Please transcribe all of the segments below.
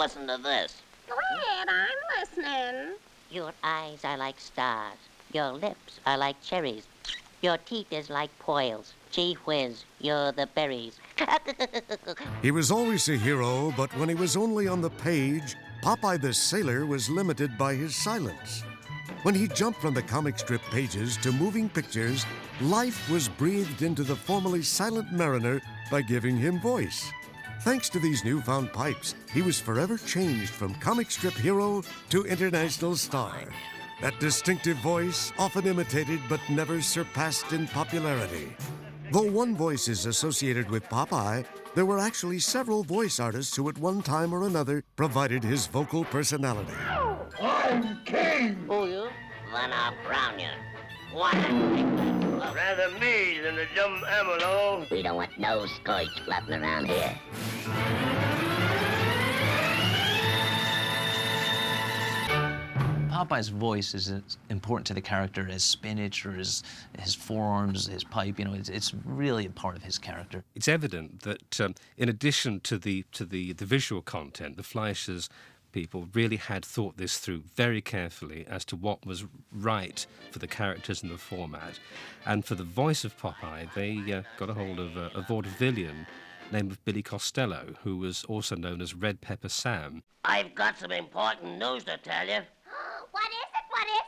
listen to this. Go ahead, I'm listening. Your eyes are like stars. Your lips are like cherries. Your teeth is like poils. Gee whiz, you're the berries. He was always a hero, but when he was only on the page, Popeye the Sailor was limited by his silence. When he jumped from the comic strip pages to moving pictures, life was breathed into the formerly silent mariner by giving him voice. Thanks to these newfound pipes, he was forever changed from comic strip hero to international star. That distinctive voice, often imitated but never surpassed in popularity. Though one voice is associated with Popeye, there were actually several voice artists who at one time or another provided his vocal personality. I'm king! Who you? Then I'll brown you. What? Rather me than the dumb animal. We don't want no scourge floating around here. Popeye's voice is as important to the character as spinach or his forearms, his pipe. You know, it's really a part of his character. It's evident that in addition to the visual content, the Fleisch's people really had thought this through very carefully as to what was right for the characters and the format. And for the voice of Popeye, they got a hold of a vaudevillian named Billy Costello, who was also known as Red Pepper Sam. I've got some important news to tell you. What is it? What is it?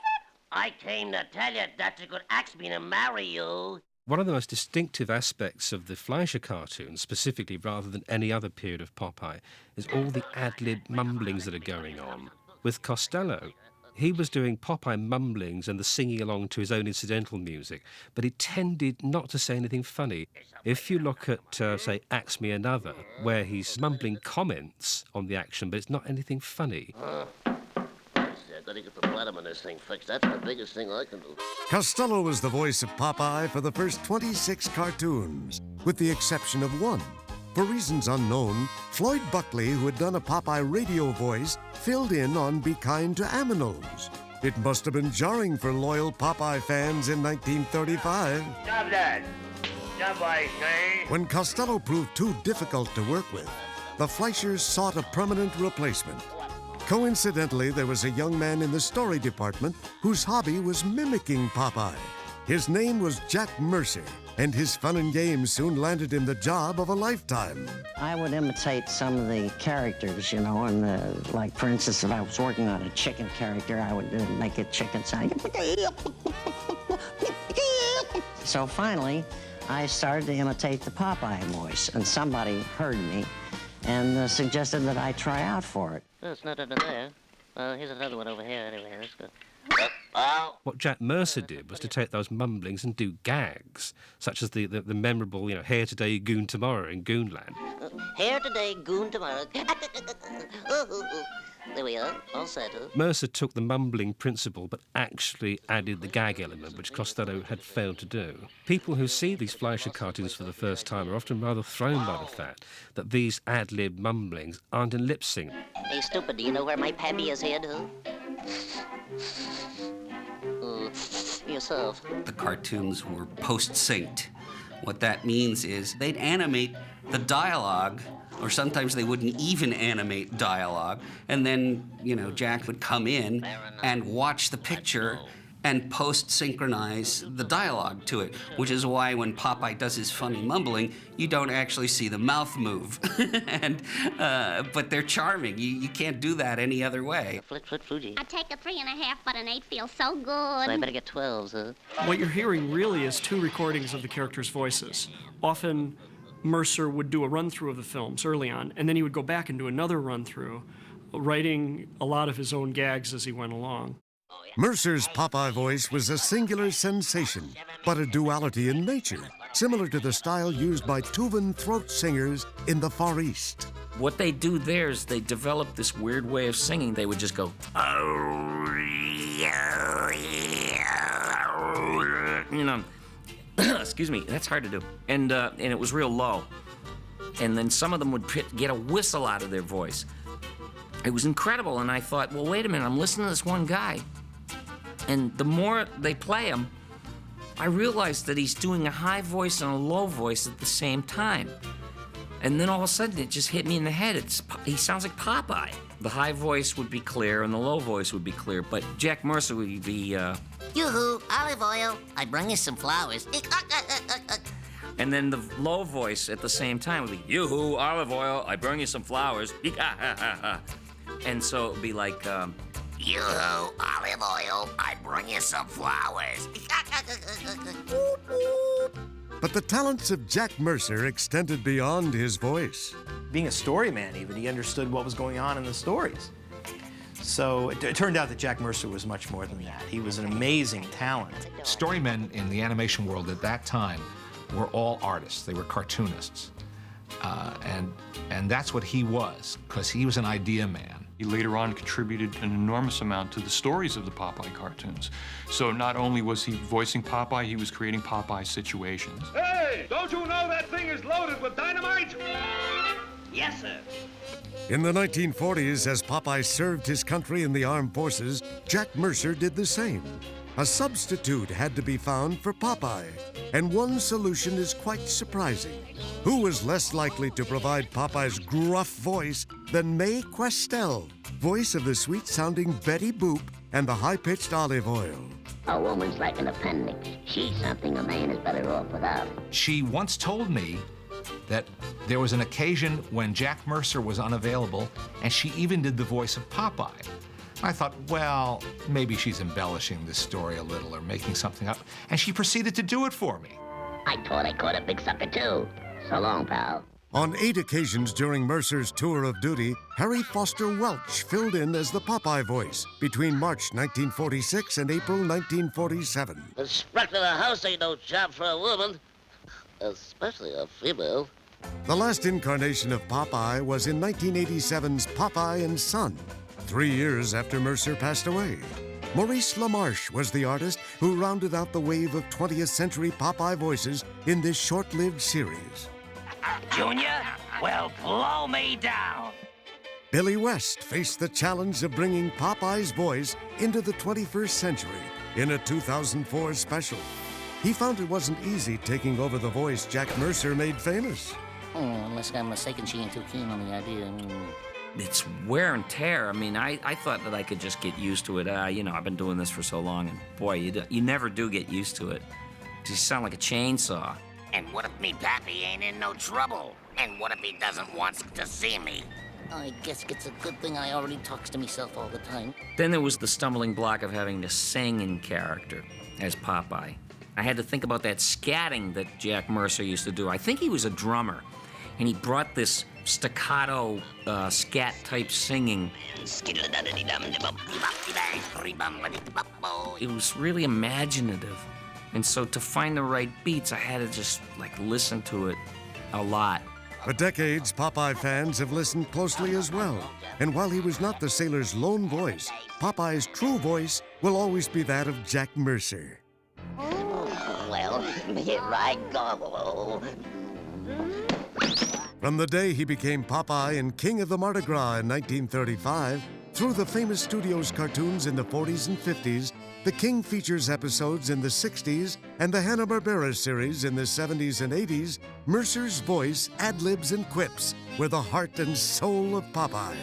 I came to tell you that you could ask me to marry you. One of the most distinctive aspects of the Fleischer cartoons, specifically rather than any other period of Popeye, is all the ad-lib mumblings that are going on. With Costello, he was doing Popeye mumblings and the singing along to his own incidental music, but he tended not to say anything funny. If you look at, say, Axe Me Another, where he's mumbling comments on the action, but it's not anything funny. I've got to get the bottom of this thing fixed. That's the biggest thing I can do. Costello was the voice of Popeye for the first 26 cartoons, with the exception of one. For reasons unknown, Floyd Buckley, who had done a Popeye radio voice, filled in on Be Kind to Aminos. It must have been jarring for loyal Popeye fans in 1935. Stop that. Stop, I say. When Costello proved too difficult to work with, the Fleischers sought a permanent replacement. Coincidentally, there was a young man in the story department whose hobby was mimicking Popeye. His name was Jack Mercer, and his fun and games soon landed him the job of a lifetime. I would imitate some of the characters, you know, and like, for instance, if I was working on a chicken character, I would make a chicken sound. So finally, I started to imitate the Popeye voice, and somebody heard me and suggested that I try out for it. Oh, it's not under there. Here's another one over here. Anyway, let's go. What Jack Mercer did was to take those mumblings and do gags, such as the memorable, you know, Hair Today, Goon Tomorrow in Goonland. Hair today, goon tomorrow. There we are, all settled. Mercer took the mumbling principle but actually added the gag element, which Costello had failed to do. People who see these Fleischer cartoons for the first time are often rather thrown by the fact that these ad-lib mumblings aren't in lip sync. Hey, stupid, do you know where my pappy is hid, huh? Yourself. The cartoons were post-synced. What that means is they'd animate the dialogue, or sometimes they wouldn't even animate dialogue, and then, you know, Jack would come in and watch the picture and post-synchronize the dialogue to it, which is why when Popeye does his funny mumbling, you don't actually see the mouth move. But they're charming. You can't do that any other way. Flit, Fuji. I take a 3.5, but an 8 feels so good. So I better get 12s, huh? What you're hearing really is two recordings of the characters' voices. Often, Mercer would do a run-through of the films early on, and then he would go back and do another run-through, writing a lot of his own gags as he went along. Mercer's Popeye voice was a singular sensation, but a duality in nature, similar to the style used by Tuvan throat singers in the Far East. What they do there is they develop this weird way of singing. They would just go, you know, excuse me, that's hard to do. And it was real low. And then some of them would get a whistle out of their voice. It was incredible, and I thought, well, wait a minute, I'm listening to this one guy. And the more they play him, I realized that he's doing a high voice and a low voice at the same time. And then all of a sudden, it just hit me in the head. He sounds like Popeye. The high voice would be clear, and the low voice would be clear, but Jack Mercer would be, Yoo-hoo, olive oil. I bring you some flowers. and then the low voice at the same time would be, yoo-hoo, olive oil, I bring you some flowers. And so it would be like, Yoo-hoo, olive oil. I bring you some flowers. But the talents of Jack Mercer extended beyond his voice. Being a story man, even, he understood what was going on in the stories. So it turned out that Jack Mercer was much more than that. He was an amazing talent. Storymen in the animation world at that time were all artists. They were cartoonists. And that's what he was, because he was an idea man. He later on contributed an enormous amount to the stories of the Popeye cartoons. So not only was he voicing Popeye, he was creating Popeye situations. Hey, don't you know that thing is loaded with dynamite? Yes, sir. In the 1940s, as Popeye served his country in the armed forces, Jack Mercer did the same. A substitute had to be found for Popeye, and one solution is quite surprising. Who was less likely to provide Popeye's gruff voice than Mae Questel, voice of the sweet-sounding Betty Boop and the high-pitched Olive Oil? A woman's like an appendix. She's something a man is better off without. She once told me that there was an occasion when Jack Mercer was unavailable, and she even did the voice of Popeye. I thought, well, maybe she's embellishing this story a little or making something up, and she proceeded to do it for me. I thought I caught a big sucker, too. So long, pal. On 8 occasions during Mercer's tour of duty, Harry Foster Welch filled in as the Popeye voice between March 1946 and April 1947. The inspector of the house ain't no job for a woman, especially a female. The last incarnation of Popeye was in 1987's Popeye and Son, 3 years after Mercer passed away. Maurice LaMarche was the artist who rounded out the wave of 20th century Popeye voices in this short-lived series. Junior, well, blow me down. Billy West faced the challenge of bringing Popeye's voice into the 21st century in a 2004 special. He found it wasn't easy taking over the voice Jack Mercer made famous. Unless I'm mistaken, she ain't too keen on the idea. it's wear and tear. I mean, I thought that I could just get used to it. You know, I've been doing this for so long, and boy, you never do get used to it. You sound like a chainsaw. And what if me pappy ain't in no trouble? And what if he doesn't want to see me? I guess it's a good thing I already talks to myself all the time. Then there was the stumbling block of having to sing in character as Popeye. I had to think about that scatting that Jack Mercer used to do. I think he was a drummer, and he brought this staccato scat-type singing. It was really imaginative. And so to find the right beats, I had to just, listen to it a lot. For decades, Popeye fans have listened closely as well. And while he was not the sailor's lone voice, Popeye's true voice will always be that of Jack Mercer. Well, here I go. From the day he became Popeye and King of the Mardi Gras in 1935, through the famous studios cartoons in the 40s and 50s, the King features episodes in the 60s, and the Hanna-Barbera series in the 70s and 80s, Mercer's voice, ad-libs, and quips were the heart and soul of Popeye.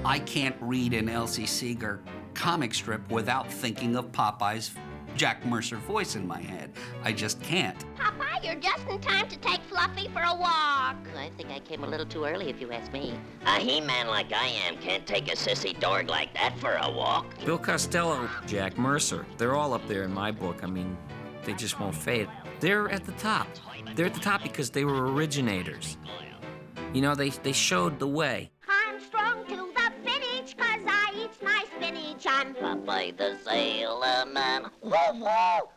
I can't read an Elsie Seeger comic strip without thinking of Popeye's Jack Mercer voice in my head. I just can't. Popeye, you're just in time to take Fluffy for a walk. I think I came a little too early, if you ask me. A he-man like I am can't take a sissy dorg like that for a walk. Bill Costello, Jack Mercer, they're all up there in my book. I mean, they just won't fade. They're at the top. They're at the top because they were originators. You know, they showed the way. I'm strong to the finish, 'cause I eat my spinach. I'm Popeye the Sailor Man. Whoa, whoa.